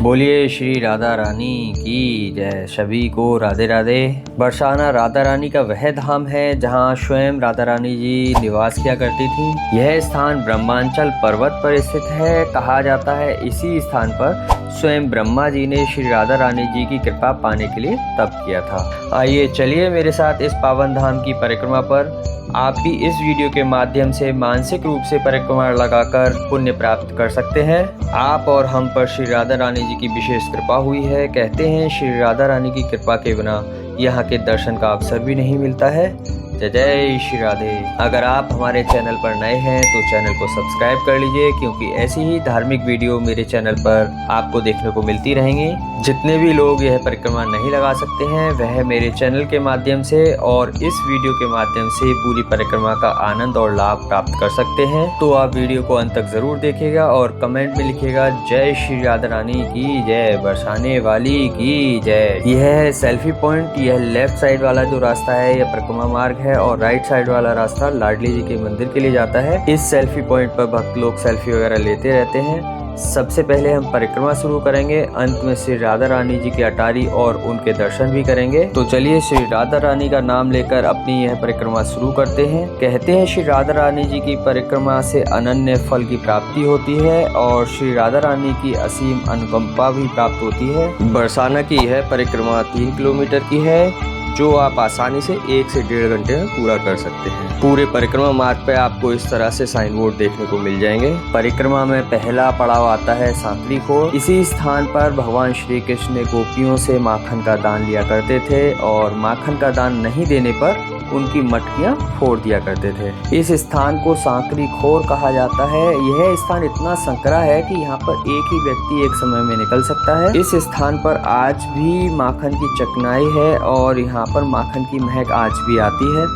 बोलिए श्री राधा रानी की जय। सभी को राधे राधे। बरसाना राधा रानी का वह धाम है जहाँ स्वयं राधा रानी जी निवास किया करती थी। यह स्थान ब्रह्मांचल पर्वत पर स्थित है। कहा जाता है इसी स्थान पर स्वयं ब्रह्मा जी ने श्री राधा रानी जी की कृपा पाने के लिए तप किया था। आइए चलिए मेरे साथ इस पावन धाम की परिक्रमा पर। आप भी इस वीडियो के माध्यम से मानसिक रूप से परिक्रमा लगाकर पुण्य प्राप्त कर सकते हैं। आप और हम पर श्री राधा रानी जी की विशेष कृपा हुई है। कहते हैं श्री राधा रानी की कृपा के बिना यहाँ के दर्शन का अवसर भी नहीं मिलता है। जय जय श्री राधे। अगर आप हमारे चैनल पर नए हैं तो चैनल को सब्सक्राइब कर लीजिए, क्योंकि ऐसी ही धार्मिक वीडियो मेरे चैनल पर आपको देखने को मिलती रहेंगी। जितने भी लोग यह परिक्रमा नहीं लगा सकते हैं वह मेरे चैनल के माध्यम से और इस वीडियो के माध्यम से पूरी परिक्रमा का आनंद और लाभ प्राप्त कर सकते हैं। तो आप वीडियो को अंत तक जरूर देखिएगा और कमेंट में लिखिएगा जय श्री राधा रानी की जय, बरसाने वाली की जय। यह है सेल्फी पॉइंट। यह लेफ्ट साइड वाला जो रास्ता है यह परिक्रमा मार्ग है और राइट साइड वाला रास्ता लाडली जी के मंदिर के लिए जाता है। इस सेल्फी पॉइंट पर भक्त लोग सेल्फी वगैरह लेते रहते हैं। सबसे पहले हम परिक्रमा शुरू करेंगे, अंत में श्री राधा रानी जी की अटारी और उनके दर्शन भी करेंगे। तो चलिए श्री राधा रानी का नाम लेकर अपनी यह परिक्रमा शुरू करते हैं। कहते हैं श्री राधा रानी जी की परिक्रमा से अनन्य फल की प्राप्ति होती है और श्री राधा रानी की असीम अनुकंपा भी प्राप्त होती है। बरसाना की यह परिक्रमा 3 किलोमीटर की है, जो आप आसानी से 1 से 1.5 घंटे में पूरा कर सकते हैं। पूरे परिक्रमा मार्ग पे आपको इस तरह से साइन बोर्ड देखने को मिल जाएंगे। परिक्रमा में पहला पड़ाव आता है सांकरी खोर। इसी स्थान पर भगवान श्री कृष्ण ने गोपियों से माखन का दान लिया करते थे और माखन का दान नहीं देने पर उनकी मटकियां फोड़ दिया करते थे। इस स्थान को सांकरी खोर कहा जाता है। यह स्थान इतना संकरा है कि यहाँ पर एक ही व्यक्ति एक समय में निकल सकता है। इस स्थान पर आज भी माखन की चकनाई है और यहाँ पर माखन की महक आज भी आती है।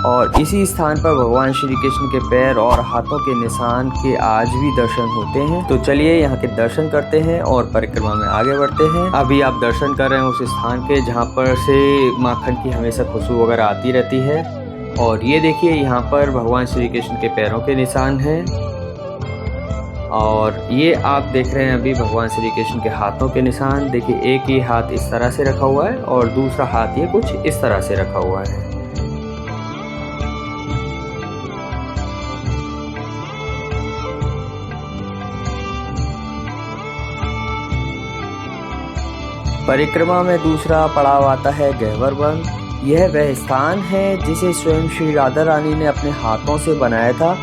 और इसी स्थान पर भगवान श्री कृष्ण के पैर और हाथों के निशान के आज भी दर्शन होते हैं। तो चलिए यहाँ के दर्शन करते हैं और परिक्रमा में आगे बढ़ते हैं। अभी आप दर्शन कर रहे हैं उस स्थान के जहाँ पर से माखन की हमेशा खुशबू वगैरह आती रहती है। और ये देखिए यहाँ पर भगवान श्री कृष्ण के पैरों के निशान हैं। और ये आप देख रहे हैं अभी भगवान श्री कृष्ण के हाथों के निशान। देखिए एक ही हाथ इस तरह से रखा हुआ है और दूसरा हाथ ये कुछ इस तरह से रखा हुआ है। परिक्रमा में दूसरा पड़ाव आता है गहवर वन। यह वह स्थान है जिसे स्वयं श्री राधा रानी ने अपने हाथों से बनाया था।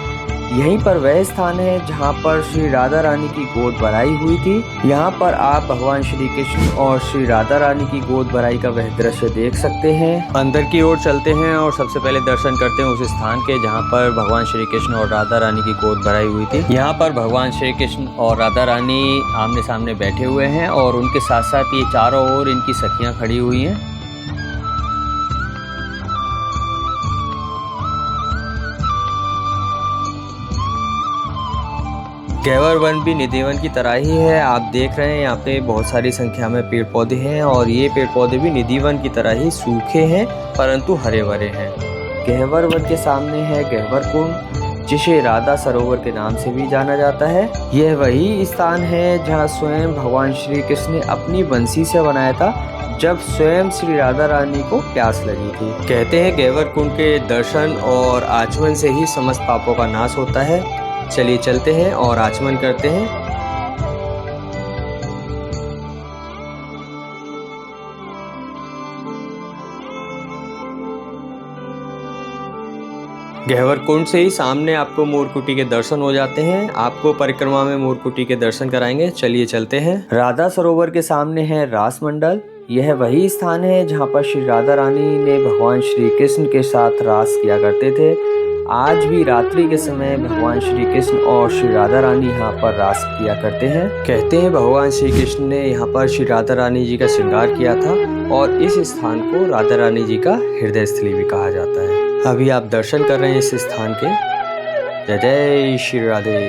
यहीं पर वह स्थान है जहां पर श्री राधा रानी की गोद भराई हुई थी। यहां पर आप भगवान श्री कृष्ण और श्री राधा रानी की गोद भराई का वह दृश्य देख सकते हैं। अंदर की ओर चलते हैं और सबसे पहले दर्शन करते हैं उस स्थान के जहां पर भगवान श्री कृष्ण और राधा रानी की गोद भराई हुई थी। यहाँ पर भगवान श्री कृष्ण और राधा रानी आमने सामने बैठे हुए हैं और उनके साथ साथ ये चारों ओर इनकी सखियां खड़ी हुई हैं। गहवर वन भी निधिवन की तरह ही है। आप देख रहे हैं यहाँ पे बहुत सारी संख्या में पेड़ पौधे हैं और ये पेड़ पौधे भी निधिवन की तरह ही सूखे हैं परंतु हरे भरे हैं। गहवर वन के सामने है गहवर कुंड, जिसे राधा सरोवर के नाम से भी जाना जाता है। यह वही स्थान है जहाँ स्वयं भगवान श्री कृष्ण ने अपनी बंसी से बनाया था जब स्वयं श्री राधा रानी को प्यास लगी थी। कहते हैं गहवर कुंड के दर्शन और आचमन से ही समस्त पापों का नाश होता है। चलिए चलते हैं और आचमन करते हैं। गहवर कुंड से ही सामने आपको मोरकुटी के दर्शन हो जाते हैं। आपको परिक्रमा में मोरकुटी के दर्शन कराएंगे। चलिए चलते हैं। राधा सरोवर के सामने है रास मंडल। यह वही स्थान है जहाँ पर श्री राधा रानी ने भगवान श्री कृष्ण के साथ रास किया करते थे। आज भी रात्रि के समय भगवान श्री कृष्ण और श्री राधा रानी यहाँ पर रास किया करते हैं। कहते हैं भगवान श्री कृष्ण ने यहाँ पर श्री राधा रानी जी का श्रृंगार किया था और इस स्थान को राधा रानी जी का हृदय स्थली भी कहा जाता है। अभी आप दर्शन कर रहे हैं इस स्थान के। जय जय श्री राधे।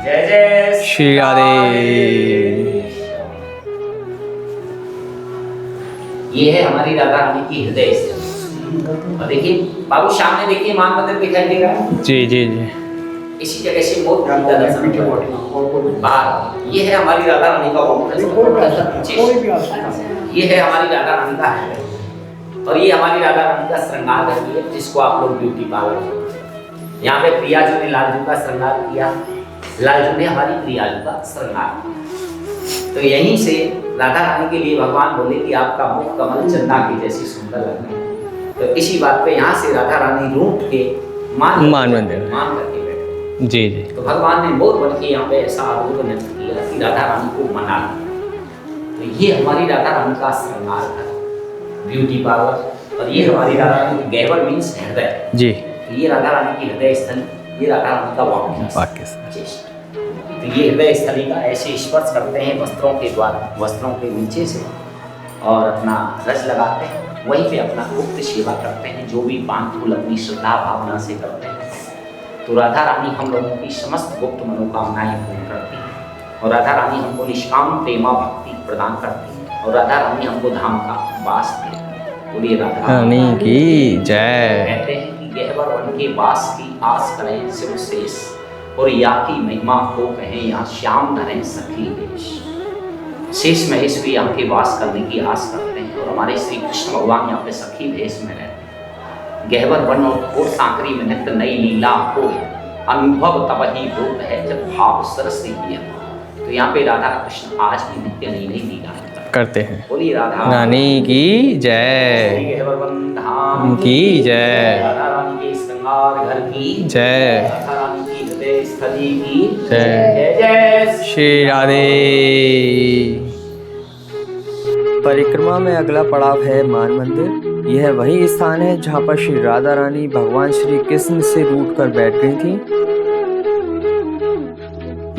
जय जय श्री राधे। ये है हमारी राधा रानी की हृदय स्थली। और देखिए बाबू सामने देखिए मान मंदिर दिखाई दे रहा है। जी जी जी। इसी जगह से मोर का दर्शन करें। बाहर ये है हमारी राधा रानी का ये है हमारी राधा रानी का है, और ये हमारी राधा रानी का श्रृंगार घर भी है, जिसको आप लोग ब्यूटी पार्लर बोलते हैं। यहाँ पे प्रिया जी ने लालजू का श्रृंगार किया, लालजू ने हमारी प्रिया जी का श्रृंगार किया। तो यहीं से राधा रानी के लिए भगवान बोले कि आपका मुख कमल चंदा की जैसी सुंदर लग रही है। तो इसी बात पे यहाँ से राधा रानी रूठ के मान करके बैठे। जी जी। तो भगवान ने मोर बन के यहाँ पे ऐसा अद्भुत नृत्य किया कि राधा रानी को मना लिया। तो ये हमारी राधा रानी का श्रृंगार है, ब्यूटी पार्लर। और ये हमारी राधा रानी की गहवर मीन्स हृदय जी। तो ये राधा रानी की हृदय स्थल, ये राधा रानी का वाक्य। तो ये हृदय स्थली का ऐसे स्पर्श करते हैं वस्त्रों के द्वारा, वस्त्रों के नीचे से, और अपना रस लगाते हैं। वहीं पे अपना गुप्त सेवा करते हैं, जो भी बांधफूल अपनी श्रद्धा भावना से करते हैं। तो राधा रानी हम लोगों की समस्त गुप्त मनोकामनाएं पूर्ण करती हैं, और राधा रानी हमको निष्काम प्रेमा भक्ति प्रदान करती है, और राधा रानी हमको धाम का वास देती है। बोलिए राधा रानी की जय। कहते हैं कि गहवर वन के वास की आस करें शिव शेष, और या की महिमा को कहें यहाँ श्याम धरें सखी देश। शेष महेश भी यहाँ के वास करने की आस करते हैं, और हमारे श्री कृष्ण भगवान यहाँ पे सखी भेष में रहते हैं। गहवर वन और सांकरी में नित्य नई लीला हो, अनुभव तब ही होता है जब भाव सरस किया। तो यहाँ पे राधा कृष्ण आज भी नित्य नई नई लीला करते हैं। बोलिए राधा रानी की जय। गहवर वन धाम की जय। राधा रानी के श्रृंगार घर की जय। राधा रानी की हृदय स्थली की जय। जय जय श्री राधे। परिक्रमा में अगला पड़ाव है मान मंदिर। यह वही स्थान है जहाँ पर श्री राधा रानी भगवान श्री कृष्ण से रूठ कर बैठ गई थी।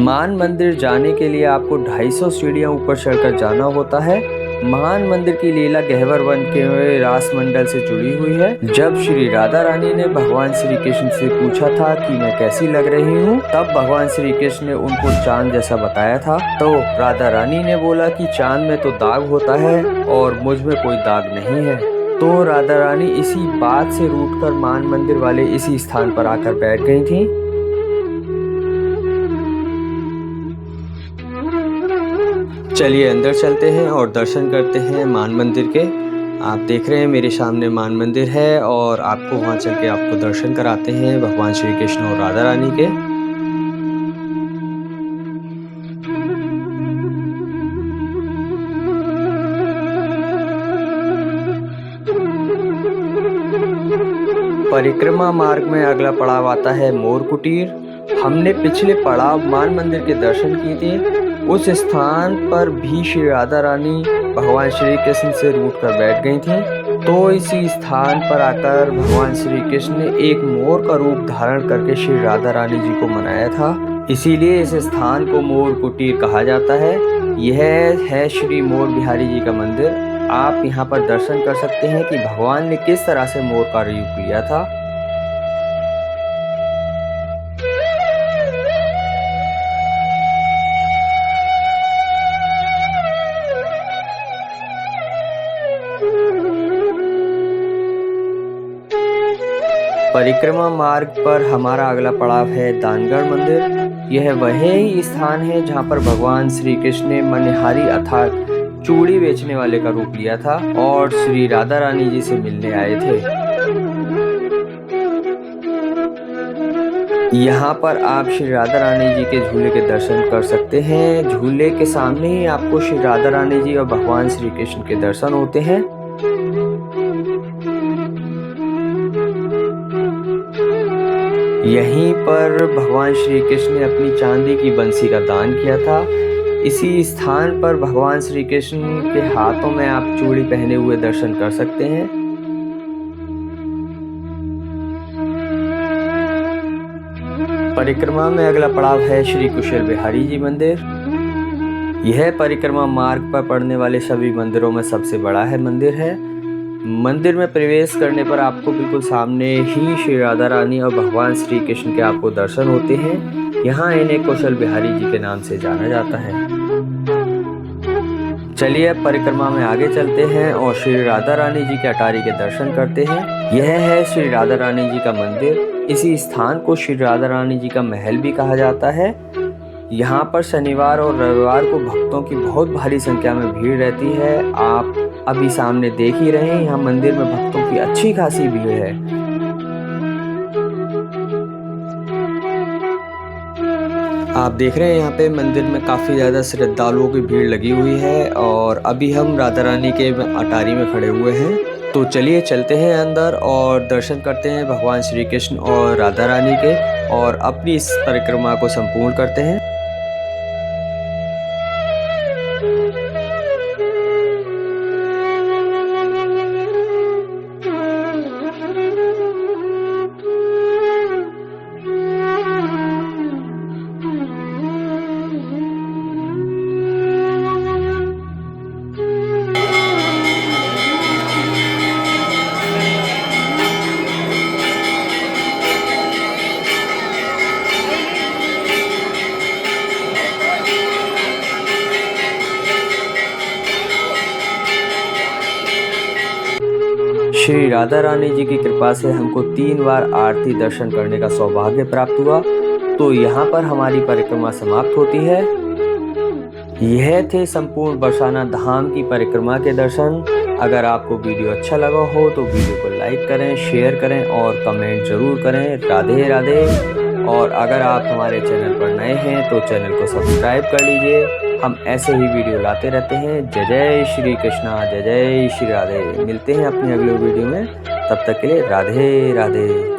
मान मंदिर जाने के लिए आपको 250 सीढ़ियाँ ऊपर चढ़कर जाना होता है। मान मंदिर की लीला गहवर वन के रास मंडल से जुड़ी हुई है। जब श्री राधा रानी ने भगवान श्री कृष्ण से पूछा था कि मैं कैसी लग रही हूँ, तब भगवान श्री कृष्ण ने उनको चांद जैसा बताया था। तो राधा रानी ने बोला कि चांद में तो दाग होता है और मुझ में कोई दाग नहीं है। तो राधा रानी इसी बात से रूठकर मान मंदिर वाले इसी स्थान पर आकर बैठ गई थी। चलिए अंदर चलते हैं और दर्शन करते हैं मान मंदिर के। आप देख रहे हैं मेरे सामने मान मंदिर है, और आपको वहां चल के आपको दर्शन कराते हैं भगवान श्री कृष्ण और राधा रानी के। परिक्रमा मार्ग में अगला पड़ाव आता है मोर कुटीर। हमने पिछले पड़ाव मान मंदिर के दर्शन किए थे। उस स्थान पर भी श्री राधा रानी भगवान श्री कृष्ण से रूठ कर बैठ गई थी। तो इसी स्थान पर आकर भगवान श्री कृष्ण ने एक मोर का रूप धारण करके श्री राधा रानी जी को मनाया था। इसीलिए इस स्थान को मोर कुटीर कहा जाता है। यह है श्री मोर बिहारी जी का मंदिर। आप यहाँ पर दर्शन कर सकते हैं कि भगवान ने किस तरह से मोर का रूप लिया था। परिक्रमा मार्ग पर हमारा अगला पड़ाव है दानगढ़ मंदिर। यह वही स्थान है जहाँ पर भगवान श्री कृष्ण ने मनिहारी अर्थात चूड़ी बेचने वाले का रूप लिया था और श्री राधा रानी जी से मिलने आए थे। यहाँ पर आप श्री राधा रानी जी के झूले के दर्शन कर सकते हैं। झूले के सामने ही आपको श्री राधा रानी जी और भगवान श्री कृष्ण के दर्शन होते हैं। यहीं पर भगवान श्री कृष्ण ने अपनी चांदी की बंसी का दान किया था। इसी स्थान पर भगवान श्री कृष्ण के हाथों में आप चूड़ी पहने हुए दर्शन कर सकते हैं। परिक्रमा में अगला पड़ाव है श्री कुशल बिहारी जी मंदिर। यह परिक्रमा मार्ग पर पड़ने वाले सभी मंदिरों में सबसे बड़ा मंदिर है। मंदिर में प्रवेश करने पर आपको बिल्कुल सामने ही श्री राधा रानी और भगवान श्री कृष्ण के आपको दर्शन होते हैं। यहाँ इन्हें कुशल बिहारी जी के नाम से जाना जाता है। चलिए अब परिक्रमा में आगे चलते हैं और श्री राधा रानी जी के अटारी के दर्शन करते हैं। यह है श्री राधा रानी जी का मंदिर। इसी स्थान को श्री राधा रानी जी का महल भी कहा जाता है। यहाँ पर शनिवार और रविवार को भक्तों की बहुत भारी संख्या में भीड़ रहती है। आप अभी सामने देख ही रहे हैं, यहाँ मंदिर में भक्तों की अच्छी खासी भीड़ है। आप देख रहे हैं यहाँ पे मंदिर में काफ़ी ज़्यादा श्रद्धालुओं की भीड़ लगी हुई है और अभी हम राधा रानी के अटारी में खड़े हुए हैं। तो चलिए चलते हैं अंदर और दर्शन करते हैं भगवान श्री कृष्ण और राधा रानी के और अपनी इस परिक्रमा को संपूर्ण करते हैं। श्री राधा रानी जी की कृपा से हमको 3 बार आरती दर्शन करने का सौभाग्य प्राप्त हुआ। तो यहाँ पर हमारी परिक्रमा समाप्त होती है। यह थे संपूर्ण बरसाना धाम की परिक्रमा के दर्शन। अगर आपको वीडियो अच्छा लगा हो तो वीडियो को लाइक करें, शेयर करें और कमेंट जरूर करें। राधे राधे। और अगर आप हमारे चैनल पर नए हैं तो चैनल को सब्सक्राइब कर लीजिए। हम ऐसे ही वीडियो लाते रहते हैं। जय जय श्री कृष्णा, जय जय श्री राधे। मिलते हैं अपनी अगले वीडियो में, तब तक के लिए राधे राधे।